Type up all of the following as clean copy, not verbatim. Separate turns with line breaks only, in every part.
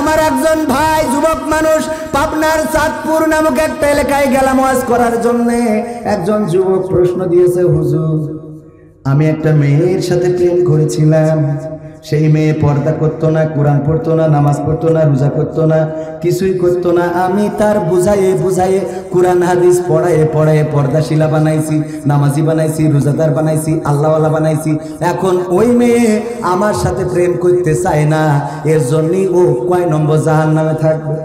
আমার একজন ভাই যুবক মানুষ পাবনার চাঁদপুর নামক একটা এলাকায় গেলাম ওয়াজ করার জন্য। একজন যুবক প্রশ্ন দিয়েছে, হুজুর আমি একটা মেয়ের সাথে প্রেম করেছিলাম, সেই মেয়ে পর্দা করতো না, কোরআন পড়তো না, নামাজ পড়তো না, রোজা করতো না, কিছুই করতো না। আমি তার বুঝাইয়ে বুঝাইয়ে কোরআন হাদিস পড়ায়ে পড়ায়ে পর্দাশীলা বানাইছি, নামাজি বানাইছি, রোজাদার বানাইছি, আল্লাহওয়ালা বানাইছি। এখন ওই মেয়ে আমার সাথে প্রেম করতে চায় না, এর জন্যই ও কয় নম্বর জাহান্নামে থাকবে?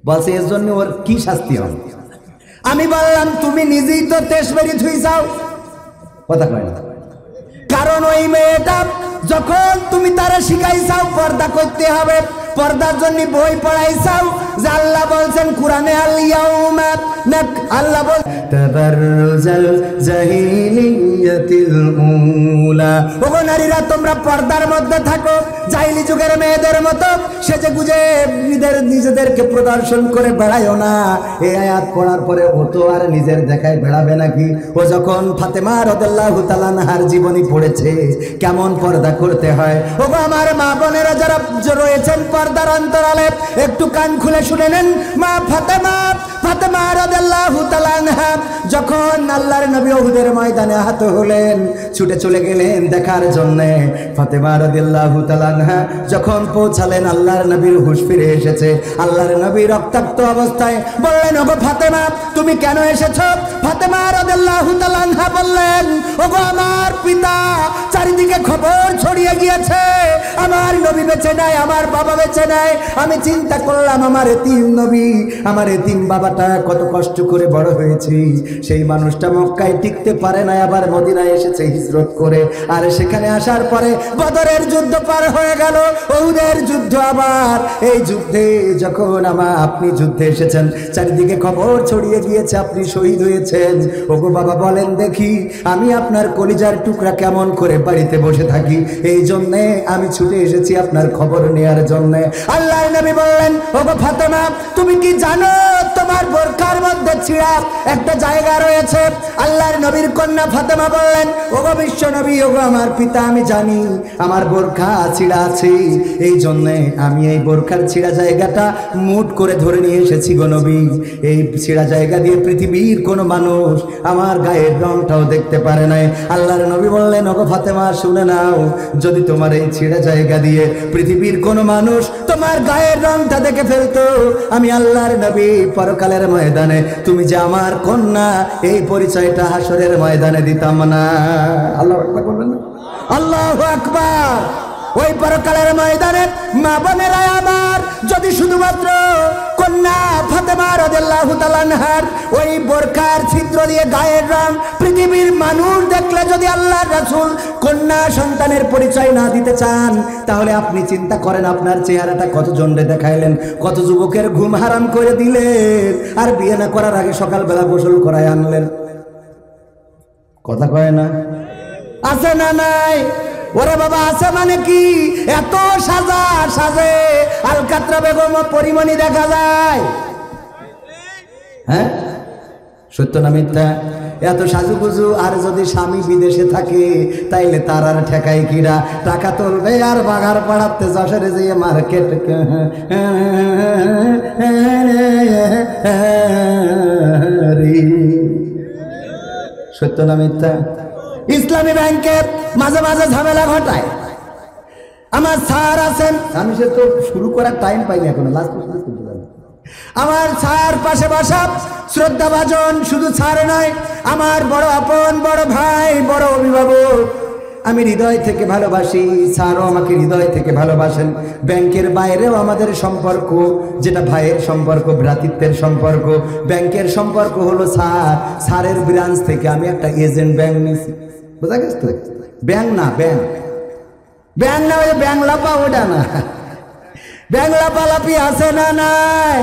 বলছে এর জন্য ওর কি শাস্তি হবে? আমি বললাম তুমি নিজেই তো তেজবেরি ধুই যাও, কথা কয় না। কারণ ওই মেয়েটা যখন তুমি তারা শিখাইছাও পর্দা করতে হবে, পর্দার জন্য বই পড়াইছাও, যে আল্লাহ বলছেন কোরআনে আল্লাহ বল তাবাররুজাল জাহিলিয়াতিল উলা, ওগো নারীরা তোমরা পর্দার মধ্যে থাকো, জাহিলি যুগের মেয়েদের মতো সেজে গুজে নিজেদেরকে প্রদর্শন করে বেড়ায়ও না। এই আয়াত পড়ার পরে ও তো আর নিজের দেখায় বেড়াবে নাকি? ও যখন ফাতেমা রাদিয়াল্লাহু তাআলা আনহার জীবনী পড়েছে কেমন পর্দা করতে হয়, ওগো আমার মা বোনেরা যারা রয়েছেন পর্দার অন্তরালে একটু কান খুলে শুনে নেন। মা ফাতেমা রাদিয়াল্লাহু তাআলা আনহা যখন আল্লাহর নবী উহুদের ময়দানে আহত হলেন, ছুটে চলে গেলেন দেখার জন্য। ফাতেমা রাদিয়াল্লাহু তাআলা আনহা যখন পৌঁছালেন আল্লাহর নবীর হুঁশ ফিরে এসেছে। আল্লাহর নবী রক্তাক্ত অবস্থায় বললেন, ওগো ফাতেমা তুমি কেন এসেছো? ফাতেমা রাদিয়াল্লাহু তাআলা আনহা বললেন, ওগো আমার পিতা চারিদিকে খবর ছড়িয়ে গিয়েছে, আমার নবী বেঁচে নাই, আমার বাবা বেঁচে নাই। আমি চিন্তা করলাম আমার এতিম নবী, আমার এতিম বাবাটা কত কষ্ট করে বড় হয়েছে, সেই মানুষটা মক্কায় টিকতে পারে না, আবার মদিনায় এসেছে হিজরত করে। আর সেখানে আসার পরে বদরের যুদ্ধ পার হয়ে গেল, উহুদের যুদ্ধ আবার। এই যুদ্ধে যখন আপনি যুদ্ধে এসেছেন চারিদিকে খবর ছড়িয়ে গিয়েছে আপনি শহীদ হয়েছেন। ওগো বাবা বলেন দেখি আমি আপনার কলিজার টুকরা কেমন করে বাড়িতে বসে থাকি, এই জন্যে আমি ছুটে এসেছি আপনার খবর নেয়ার জন্য। আল্লাহর নবী বললেন, ওগো ফাতেমা তুমি কি জানো তোমার বোরখার মধ্যে ছিঁড়া একটা জায়গা রয়েছে? আল্লাহর নবীর কন্যা ফাতেমা বললেন, ওগো বিশ্ব নবী, ওগো আমার পিতা আমি জানি আমার বোরখা ছিঁড়া আছে, এই জন্যে আমি এই বোরখার ছিঁড়া জায়গাটা মুঠ করে ধরে নিয়ে এসেছি গো নবী। এই ছিঁড়া জায়গা দিয়ে পৃথিবীর কোনো মানুষ আমার গায়ের রংটাও দেখতে পারে নাই। আল্লাহর নবী বললেন, ওগো ফাতেমা শুনে নাও, যদি তোমার এই ছিঁড়া জায়গা দিয়ে পৃথিবীর কোনো মানুষ তোমার গায়ের রংটা দেখে ফেলতো, আমি আল্লাহর নবী পরকালের ময়দানে তুমি যে আমার কন্যা এই পরিচয়টা হাসরের ময়দানে দিতাম না। আল্লাহু আকবার বলবেন না? আল্লাহু আকবার। ওই পরকালের ময়দানে মা বোনেরা আমার যদি শুধুমাত্র কন্যা ফাতেমা রাদিয়াল্লাহু তাআলা আনহার ওই বোরখার ছিদ্র দিয়ে গায়ের রং পৃথিবীর মানুষ দেখলে যদি আল্লাহর রাসূল কন্যা সন্তানের পরিচয় না দিতে চান, তাহলে আপনি চিন্তা করেন আপনার চেহারাটা কত জনরে দেখাইলেন, কত যুবকের ঘুম হারাম করে দিলেন, আর বিয়ে না করার আগে সকালবেলা গোসল করায় আনলেন। কথা কয় না? আছে না নাই? ওরে বাবা আছে মানে কি? এত সাজে আলকাতরা বেগম পরিমণি দেখা যায়, হ্যাঁ সত্য না মিথ্যা? এত সাজুগুজু, আর যদি স্বামী বিদেশে থাকে তাইলে তার আর ঠেকাই কিরা? টাকা তুলবে আর বাগার পাড়াতে যশোরে যেয়ে মার্কেট। সত্য না মিথ্যা? ইসলামী ব্যাংকে মাঝে মাঝে ঝামেলা ঘটায়। আমার স্যার আছেন, আমি সে তো শুরু করার টাইম পাইনি এখনো, লাস্ট আমার স্যার পাশে বসা শ্রদ্ধাভাজন, শুধু স্যার নয় আমার বড় আপন, বড় ভাই, বড় অভিভাবক। আমি হৃদয় থেকে ভালোবাসি, স্যারও আমাকে হৃদয় থেকে ভালোবাসেন। ব্যাংকের বাইরেও আমাদের সম্পর্ক, যেটা ভাইয়ের সম্পর্ক, ভ্রাতৃত্বের সম্পর্ক। ব্যাংকের সম্পর্ক হলো স্যারের ব্রাঞ্চ থেকে আমি একটা এজেন্ট ব্যাংক নিয়েছি, বোঝা গেছে তো? ব্যাংক না, ব্যাংক না, ওই ব্যাংক লাপা ওটা না, ব্যাংক লাপালাপি আছে না নাই?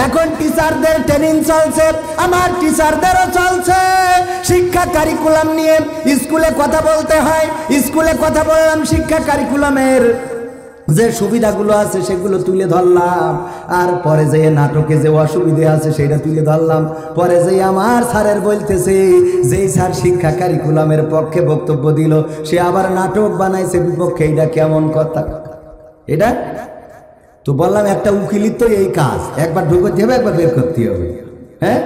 এখন টিচারদের ট্রেনিং চলছে, আমার টিচারদেরও চলছে। শিক্ষা কারিকুলাম নিয়ে স্কুলে কথা বলতে হয়, স্কুলে কথা বললাম শিক্ষা কারিকুলামের যে সুবিধাগুলো আছে সেগুলো তুলে ধরলাম, আর পরে যে নাটকে যে অসুবিধা আছে সেটা তুলে ধরলাম। পরে যে আমার স্যারের বলতেছে, যেই স্যার শিক্ষা কারিকুলামের পক্ষে বক্তব্য দিল সে আবার নাটক বানাইছে বিপক্ষে, এটা কেমন কথা? এটা তো বললাম একটা উকিলির তো এই কাজ, একবার ঢুকতে হবে একবার বের করতে হবে। হ্যাঁ,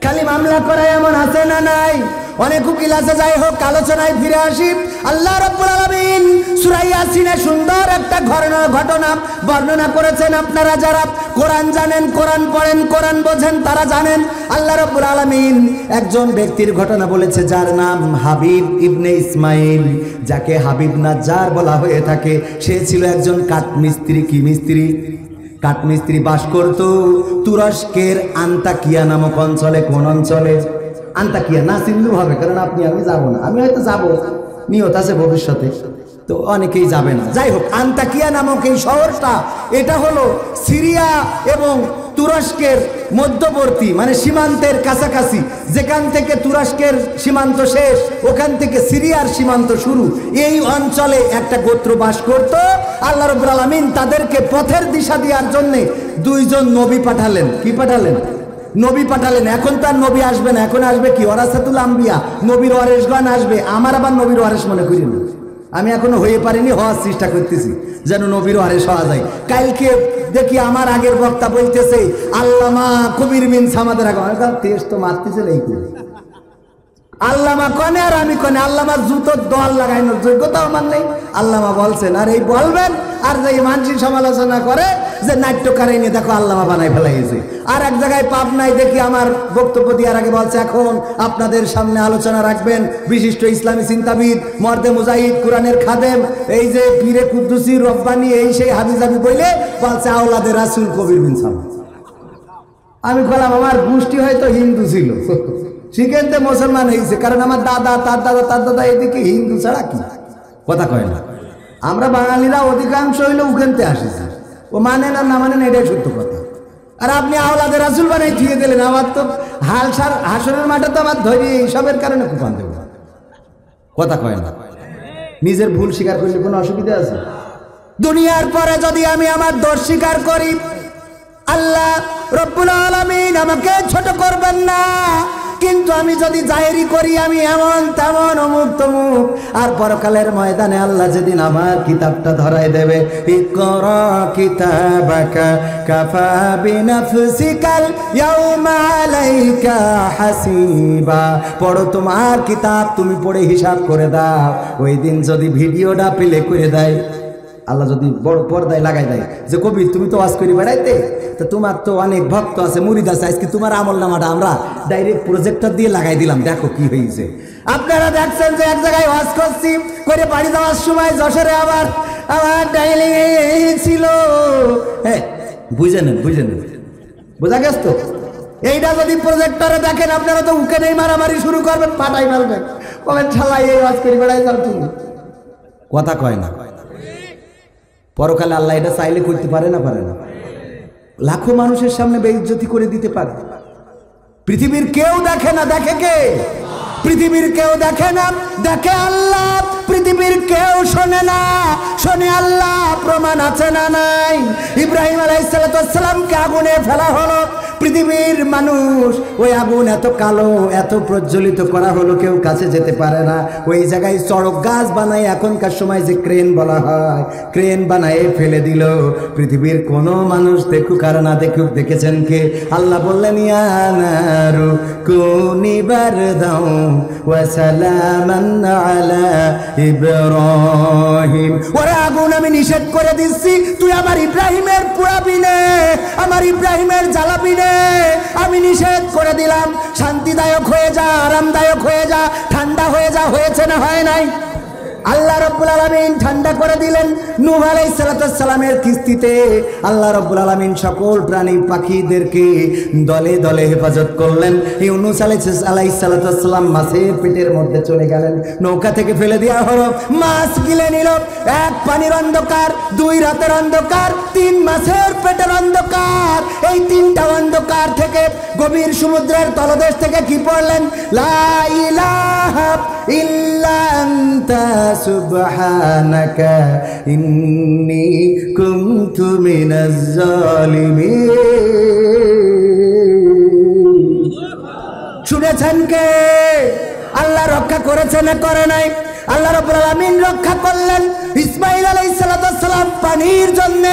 খালি মামলা করে এমন আছে না নাই? অনেক উকিল আছে। যাই হোক, আলোচনায় ফিরে আসি। আল্লাহ রাব্বুল আলামিন সূরা ইয়াসিনে সুন্দর একটা ঘটনা বর্ণনা করেছেন। আপনারা যারা কোরআন জানেন, কোরআন পড়েন, কোরআন বোঝেন, তারা জানেন আল্লাহ রাব্বুল আলামিন একজন ব্যক্তির ঘটনা বলেছে যার নাম হাবিব ইবনে ইসমাইল, যাকে হাবিব নাজ্জার বলা হয়ে থাকে। সে ছিল একজন কাঠমিস্ত্রি। কি মিস্ত্রি? কাঠমিস্ত্রি। বাস করত তুরস্কের আন্তাকিয়া নামক অঞ্চলে। কোন অঞ্চলে? আন্তাকিয়া। না চিনলেও হবে, কারণ আপনি আমি যাব না। আমি হয়তো যাব, নিয়ত আছে ভবিষ্যতে, তো অনেকেই যাবে না। যাই হোক, আন্তাকিয়া নামক এই শহরটা, এটা হলো সিরিয়া এবং তুরস্কের মধ্যবর্তী, মানে সীমান্তের কাছাকাছি। যেখান থেকে তুরস্কের সীমান্ত শেষ, ওখান থেকে সিরিয়ার সীমান্ত শুরু। এই অঞ্চলে একটা গোত্র বাস করত। আল্লাহ রাব্বুল আলামিন তাদেরকে পথের দিশা দেওয়ার জন্য দুইজন নবী পাঠালেন। কি পাঠালেন? নবী পাঠালেন। এখন তার নবী আসবে না, এখন আসবে কি? ওয়ারাসাতুল আম্বিয়া, নবীর ওয়ারিসগণ আসবে। আমার আবার নবীর ওয়ারিস মনে করি না, আমি এখনো হয়ে পারিনি, হওয়ার চেষ্টা করতেছি যেন নবীর ওয়ারিস হওয়া যায়। কালকে দেখি আমার আগের বক্তা বলতেছে আল্লামা কবির বিন সামাদের আগে তেজ তো মারতেছে এই করে আল্লামা কনে আর আমি কনে। আল্লামা জুতোর দল লাগাইনোর যোগ্যতা আমার নেই। আল্লামা বলছেন, আর এই বলবেন আর যে মানসিক সমালোচনা করে যে নাট্যকারে নিয়ে দেখো আল্লামা বানাই ফেলাইছে। আর এক জায়গায় পাপ নাই দেখি আমার বক্তব্য দেওয়ার আগে বলছে, এখন আপনাদের সামনে আলোচনা রাখবেন বিশিষ্ট ইসলামী চিন্তাবিদ, মর্দে মুজাহিদ, কোরআনের খাদেম, এই যে পীরে কুদ্দুসি রব্বানি, এই সেই হাবিজাবি বইলে বলছে আওলাদে রাসূল কবির বিন সামাদ। আমি বললাম আমার গোষ্ঠী হয়তো হিন্দু ছিল, সেখানতে মুসলমান হয়েছে, কারণ আমার দাদা, তার দাদা, তার দাদা এদিকে হিন্দু ছাড়া কি কথা কয় না। আমরা বাঙালিরা অধিকাংশ হইলে উখানতে আসেছি, ও মানে না, না মানে না, এটাই সত্য কথা। আর আপনি আওলাদে রাসূল বানাই দিয়ে দিলেন। আমার তো হাসরের মাঠে তো আমার ধরি এইসবের কারণে কুপান দেব, কথা কয় না। নিজের ভুল স্বীকার করলে কোনো অসুবিধা আছে? দুনিয়ার পরে যদি আমি আমার দোষ স্বীকার করি, আল্লাহ রব্বুল আলামিন আমাকে ছোট করবেন না। কিন্তু আমি যদি জাহেরি করি আমি এমন তেমন অমুক তমুক, আর পরকালের ময়দানে আল্লাহ যেদিন আমার কিতাবটা ধরাই দেবে, ইকরা কিতাবাকা কাফা বিনাফসিকাল ইয়াউমা আলাইকা হাসিবা, পড়ো তোমার কিতাব, তুমি পড়ে হিসাব করে দাও। ওই দিন যদি ভিডিওটা প্লে করে দেয়, আল্লাহ যদি বড় পর্দায় লাগাই দেয় যে কবির তুমি তো ওয়াজ করে বেড়াইতে, তো তোমার তো অনেক ভক্ত আছে, মুরিদ আছে, আজকে তোমার আমল নামাটা আমরা ডাইরেক্ট প্রজেক্টর দিয়ে লাগাই দিলাম, দেখো কি হয়েছে। আপনারা দেখছেন যে এক জায়গায় ওয়াজ করছি করে বাড়ি যাওয়ার সময় যশোরে আবার আমার ডাইলি ছিল। হ্যাঁ, বুঝে নেন, বোঝা গেছ তো? এইটা যদি প্রজেক্টরে দেখেন আপনারা তো উকে নেই মারামারি শুরু করবেন, পাটাই ফেলবেন, কবেন ঠালাই এই ওয়াজ করে বেড়াই যাও তুমি, কথা কয় না। পরকালে আল্লাহ এটা চাইলে করতে পারে না? পারে না? লাখো মানুষের সামনে বেইজ্জতি করে দিতে পারে। পৃথিবীর কেউ দেখে না, দেখে কে? পৃথিবীর কেউ দেখে না, দেখে আল্লাহ। পৃথিবীর কেউ শোনে না, শোনে আল্লাহ। প্রমাণ আছে না নাই? ইব্রাহিম আলাইহিস সালামকে আগুনে ফেলা হলো, পৃথিবীর মানুষ ওই আগুন এত কালো, এত প্রজ্বলিত করা হলো, কেউ কাছে যেতে পারে না। ওই জায়গায় চড়ক গাছ বানায়, এখনকার সময় যে ক্রেন বলা হয়, ক্রেন বানায় ফেলে দিল। পৃথিবীর কোনো মানুষ দেখুক আর না দেখুক, দেখেছেন কে? আল্লাহ বললেন ইয়া নারু কুনি বারদাও ওয়া সালামান আলা ইব্রাহিম, ওরে আগুন আমি নিষেধ করে দিচ্ছি, তুই আমার ইব্রাহিমের পোড়াবি নে, আমার ইব্রাহিমের জ্বালাবি নে, আমি নিষেধ করে দিলাম। শান্তিদায়ক হয়ে যা, আরামদায়ক হয়ে যা, ঠান্ডা হয়ে যা। হয়েছে না হয় নাই? আল্লাহ রাব্বুল আলামিন ঠান্ডা করে দিলেন। নূহ আলাইহিস সালামের কিস্তিতে আল্লাহ রাব্বুল আলামিন সকল প্রাণী পাখিদেরকে দলে দলে হেফাজত করলেন। ইউনূস আলাইহিস সালাম মাছের পেটের মধ্যে চলে গেলেন, নৌকা থেকে ফেলে দেওয়া হলো, মাছ গিলে নিল। এক পানির অন্ধকার, দুই রাতের অন্ধকার, তিন মাছের পেটের অন্ধকার। এই তিনটা অন্ধকার থেকে গভীর সমুদ্রের তলদেশ থেকে কি পড়লেন? লা ইলাহা ইল্লা আনতা সুবহানাকা ইন্নী কুনতু মিনাজ জালিমিন। শুনেছেন কে? আল্লাহ রক্ষা করেছে না করে নাই? আল্লাহ রাব্বুল আলামিন রক্ষা করলেন। ইসমাঈল আলাইহিস সালাম পানির জন্য,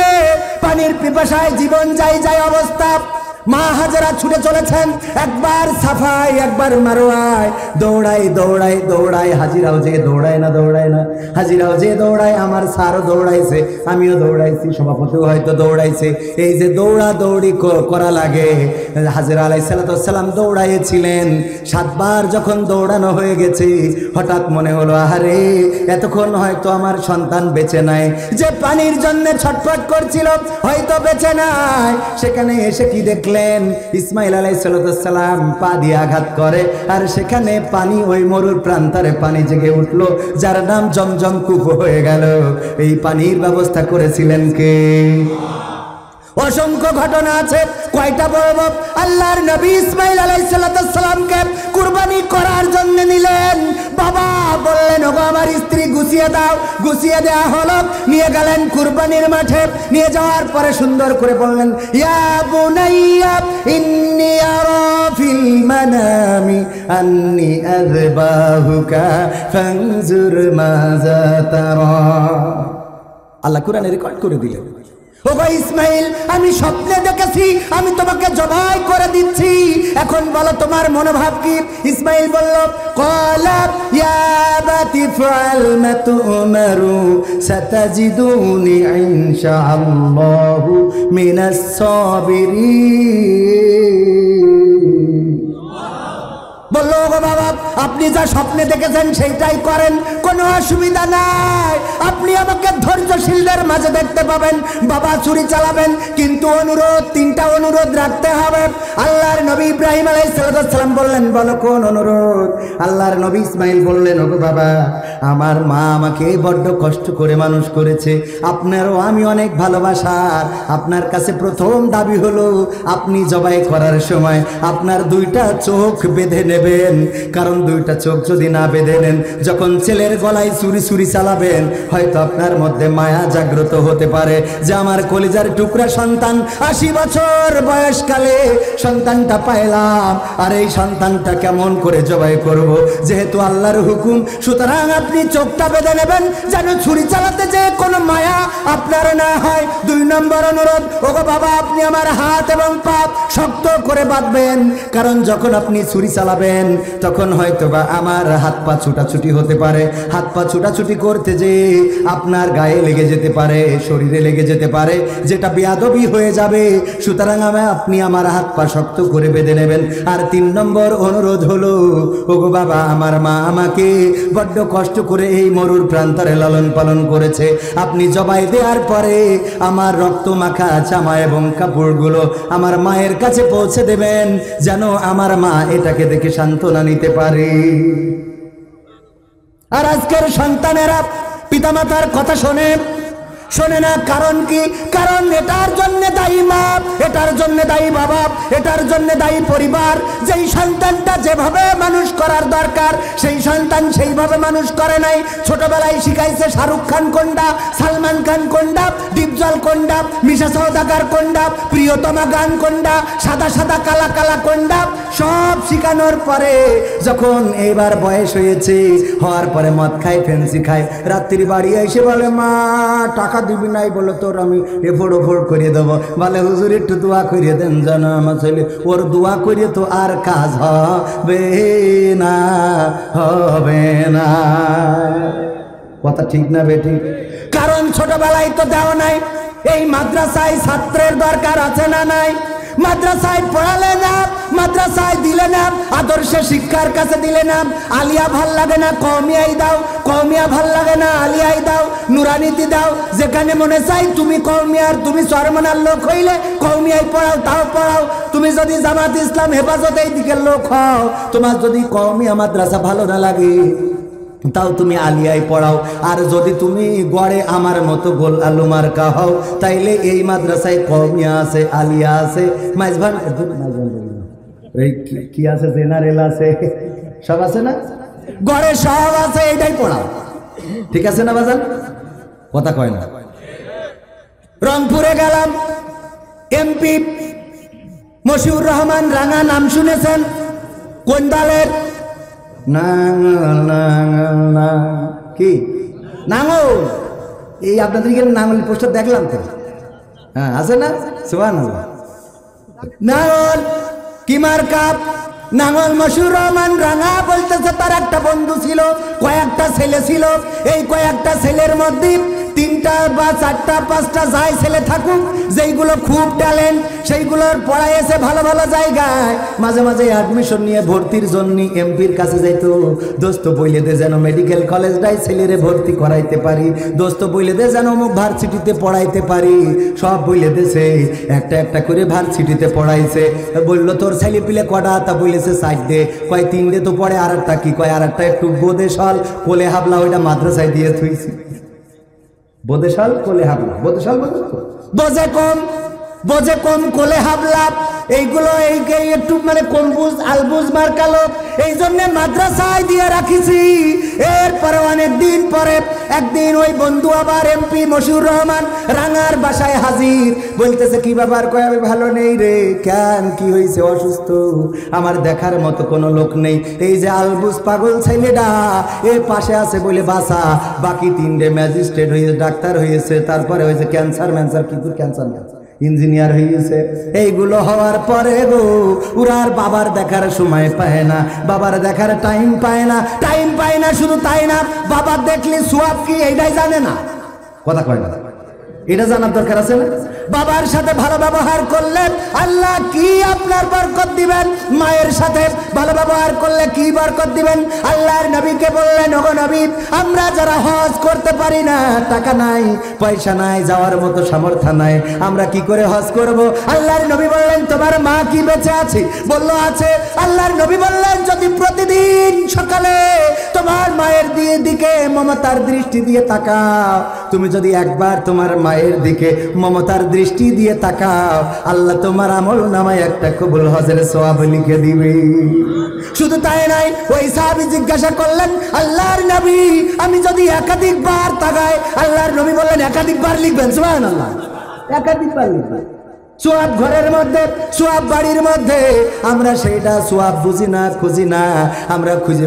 পানির পিপাসায় জীবন যায় অবস্থা। মা হাজেরা ছুটে চলেছেন, একবার সাফাই একবার মারওয়ায়, দৌড়ায়। হাজিরাও যে দৌড়ায় না, হাজিরাও যে দৌড়ায়, আমার স্যারও দৌড়াইছে, আমিও দৌড়াইছি, সভাপতিও হয়তো দৌড়াইছে। এই যে দৌড়াদৌড়ি করা লাগে, হাজেরা আলাইহিস সালাম দৌড়াইছিলেন। 7 বার যখন দৌড়ানো হয়ে গেছে, হঠাৎ মনে হলো আহারে এতক্ষণ হয়তো আমার সন্তান বেঁচে নাই, যে পানির জন্য ছটফট করছিল হয়তো বেঁচে নাই। সেখানে এসে কি দেখলেন? ইসমাঈল আলাইহিস সালাম পা দিয়ে আঘাত করে, আর সেখানে পানি, ওই মরুর প্রান্তরে পানি জেগে উঠলো, যার নাম জমজম কূপ হয়ে গেল। এই পানির ব্যবস্থা করেছিলেন কে? অসংখ্য ঘটনা আছে। কয়টা বলবো? আল্লাহর নবী ইসমাঈল আলাইহিস সালামকে কুরবানি করার জন্য নিলেন। বাবা বললেন ওগো আমার স্ত্রী গুছিয়ে দাও, গুছিয়ে দেওয়া হলো। নিয়ে গেলেন কুরবানির মাঠে। নিয়ে যাওয়ার পরে সুন্দর করে বললেন, ইয়া বুনাইয়া ইন্নী আরা ফিল মানামি আন্নী আযবাহুকা ফানজুর মাযা তারা। আল্লাহ কোরআনে রেকর্ড করে দিলেন, ওগো ইসমাঈল আমি স্বপ্নে দেখেছি আমি তোমাকে জবাই করে দিচ্ছি, এখন বলো তোমার মনোভাব কি? ইসমাঈল বলল, ক্বালা ইয়া আবাতি ফাআল মা তু'মারু সাতাজিদুনি ইনশাআল্লাহু মিনাস সাবিরিন। বলল ওগো বাবা আপনি যা স্বপ্নে দেখেছেন সেইটাই করেন, কোনো অসুবিধা নাই, আপনি আমাকে ধৈর্যশীলদের মাঝে দেখতে পাবেন। বাবা ছুরি চালাবেন, কিন্তু অনুরোধ, 3টা অনুরোধ রাখতে হবে। আল্লাহর নবী ইব্রাহিম আলাইহিস সালাম বললেন, বলো কোন অনুরোধ? আল্লাহর নবী ইসমাঈল বললেন, ওগো বাবা আমার মা আমাকে বড্ড কষ্ট করে মানুষ করেছে, আপনারও আমি অনেক ভালোবাসার। আপনার কাছে প্রথম দাবি হলো আপনি জবাই করার সময় আপনার 2টা চোখ বেঁধে নেবেন, কারণ 2টা চোখ যদি না বেঁধে নেন, যখন ছেলের গলায় ছুরি চালাবেন হয়তো আপনার মধ্যে মায়া জাগ্রত হতে পারে যে আমার কলিজার টুকরা সন্তান 80 বছর বয়সকালে সন্তানটা পাইলাম, আর এই সন্তানটা কেমন করে জবাই করব? যেহেতু আল্লাহর হুকুম, সুতরাং আপনি চোখটা বেঁধে নেবেন যেন ছুরি চালাতে যে কোনো মায়া আপনার না হয়। 2 নম্বর অনুরোধ, ওগো বাবা আপনি আমার হাত এবং পা শক্ত করে বাঁধবেন, কারণ যখন আপনি ছুরি চালাবেন তখন হয়তো বা আমার হাত পা ছুটাছুটি হতে পারে, হাত পা ছুটাছুটি করতে যে আপনার গায়ে লেগে যেতে পারে, শরীরে লেগে যেতে পারে, যেটা বেয়াদবি হয়ে যাবে। সুতরাং আপনি আমার হাত পা শক্ত করে বেঁধে নেবেন। আর 3 নম্বর অনুরোধ হলো, ওগো বাবা আমার মা আমাকে বড্ড কষ্ট করে এই মরুর প্রান্তরে লালন পালন করেছে, আপনি জবাই দেওয়ার পরে আমার রক্ত মাখা জামা এবং কাপড়গুলো আমার মায়ের কাছে পৌঁছে দেবেন, যেন আমার মা এটাকে দেখে সান্ত্বনা নিতে পারে। আর আজকের সন্তানেরা পিতামাতার কথা শোনে না, কারণ কি? কারণ এটার জন্য দায়ী মা, এটার জন্য দায়ী বাবা, এটার জন্য দায়ী পরিবার। যেই সন্তানটা যেভাবে মানুষ করার দরকার সেই সন্তান সেইভাবে মানুষ করে নাই। ছোটবেলায় শিখাইছে শাহরুখ খান কোনটা, সালমান খান কোনটা, ডিপজল কোনটা, মিশা সওদাগর কোনটা, প্রিয়তমা গান কোনটা, সাদা সাদা কালা কালা কোনটা, সব শিখানোর পরে যখন এইবার বয়স হয়েছে, হওয়ার পরে মদ খায়, ফেন্সি খায়, রাত্রি বাড়ি এসে বলে মা টাকা দিবি নাই? বলে তোর আমি এফোড় ওফোড় করিয়ে দেবো। বলে হুজুর একটু দোয়া করিয়ে দেন যেন আমার ছেলে, ওর দোয়া করিয়ে তো আর কাজ হবে না, হবে না। কথা ঠিক না বেটি? কারণ ছোটবেলায় তো দেওয়া নাই। এই মাদ্রাসায় ছাত্রের দরকার আছে না নাই? মাদ্রাসায় পড়ালে না, মাদ্রাসায় দিলে না, আদর্শ শিক্ষার কাছে দিলে না। আলিয়া ভাল লাগে না কওমিয়াই দাও, কওমিয়া ভাল লাগে না আলিয়াই দাও, নুরানিতি দাও, যেখানে মনে চাই তুমি কওমিয়ার, তুমি চরমনার লোক হইলে কওমিয়াই পড়াও, তাও পড়াও। তুমি যদি জামাত ইসলাম হেফাজত এই দিকের লোক হও, তোমার যদি কওমিয়া মাদ্রাসা ভালো না লাগে তাও তুমি আলিয়ায় পড়াও। আর যদি তুমি গড়ে আমার মতো গোল আলু মার্কা হও, তাইলে এই মাদ্রাসায় কওমিয়া আছে, আলিয়া আছে, মাইজভান এই কি আছে, জেনারেল আছে, সব আছে না? ঘরে সব আছে, এইটাই পড়াও। ঠিক আছে না বাজান? কথা কয় না। রংপুরে গেলাম, এমপি মশিউর রহমান রাঙা, নাম শুনেছেন? কোন দলের? কি নাঙ্গল? এই আপনাদের নাঙ্গল পোস্টার দেখলাম তো, হ্যাঁ আছে না? সুবহানাল্লাহ। নাঙ্গল কি মার্কা? নাঙ্গল মশিউর রহমান রাঙা বলতেছে তার একটা বন্ধু ছিল, কয়েকটা ছেলে ছিল। এই কয়েকটা ছেলের মধ্যে 3টা বা 4টা 5টা যাই ছেলে থাকুক, যেইগুলো খুব ট্যালেন্ট, সেইগুলোর পড়াইছে ভালো ভালো জায়গায়। মাঝে মাঝে অ্যাডমিশন নিয়ে ভর্তির জন্য এমপির কাছে যাইত, দোস্ত বইলে দে যেন মেডিকেল কলেজটাই ছেলেরে ভর্তি করাইতে পারি, দোস্ত বইলে দে যেন অমুক ভার্সিটিতে পড়াইতে পারি। সব বইলে দেছে, একটা একটা করে ভার্সিটিতে পড়াইছে। বললো তোর ছেলে পিলে কটা? তা বলেছে 4 দে। কয় 3 দে তো পড়ে, আর একটা কি? কয় আর একটা একটু বোদেশাল কোলে হাবলা, ওইটা মাদ্রাসায় দিয়ে থুইছি। বোদেশাল কোলে হাবলা, বোদেশাল বোঝে কম, বোঝে কম, কোলে হাবলা, এইগুলো এই একটু মানে কম্বুজ আলবুজ মার্কালো, এই জন্য মাদ্রাসায় দিয়ে রাখিছি। এরপরে অনেক দিন পরে একদিন ওই বন্ধু আবার এমপি মশিউর রহমান রাঙার বাসায় হাজির। বলতেছে কি ব্যাপার? কয় আমি ভালো নেই রে। কেন, কি হয়েছে? অসুস্থ, আমার দেখার মতো কোনো লোক নেই। এই যে আলবুজ পাগল ছেলেটা এ পাশে আছে বলে বাসা, বাকি 3টে ম্যাজিস্ট্রেট হয়েছে, ডাক্তার হয়েছে, তারপরে হয়েছে ক্যান্সার ম্যান্সার, কিন্তু ক্যান্সার না, ইঞ্জিনিয়ার হয়েছে। এইগুলো হওয়ার পরে গো উরার বাবার দেখার সময় পায় না, বাবার দেখার টাইম পায় না, টাইম পায় না। শুধু তাই না, বাবা দেখলে সোয়াব কি এইটাই জানে না। কথা কয় না, এটা জানার দরকার আছে না? বাবার সাথে ভালো ব্যবহার করলে আল্লাহ কি আপনার বরকত দিবেন, মায়ের সাথে ভালো ব্যবহার করলে কি বরকত দিবেন। আল্লাহর নবীকে বললেন, ওগো নবী, আমরা যারা হজ করতে পারি না, টাকা নাই, পয়সা নাই, যাওয়ার মতো সামর্থ্য নাই, আমরা কি করে হজ করব? আল্লাহর নবী বললেন, তোমার মা কি বেঁচে আছে? বলল আছে। আল্লাহর নবী বললেন, যদি প্রতিদিন সকালে তোমার মায়ের দিকে মমতার দৃষ্টি দিয়ে তাকাও, তুমি যদি একবার তোমার মায়ের দিকে মমতার দৃষ্টি দিয়ে তাকাও, আল্লাহ তোমার আমল নামায় একটা কবুল হজের সওয়াব লিখে দিবে। শুধু তাই নাই, ওই সাহাবী জিজ্ঞাসা করলেন, আল্লাহর নবী, আমি যদি একাধিকবার তাকাই? আল্লাহর নবী বললেন, একাধিকবার লিখবেন। সুবহানাল্লাহ, একাধিকবার লিখবেন। সোয়াব ঘরের মধ্যে, সোয়াব বাড়ির মধ্যে, আমরা সেইটা সোয়াব বুঝি না, খুঁজি না, আমরা খুঁজে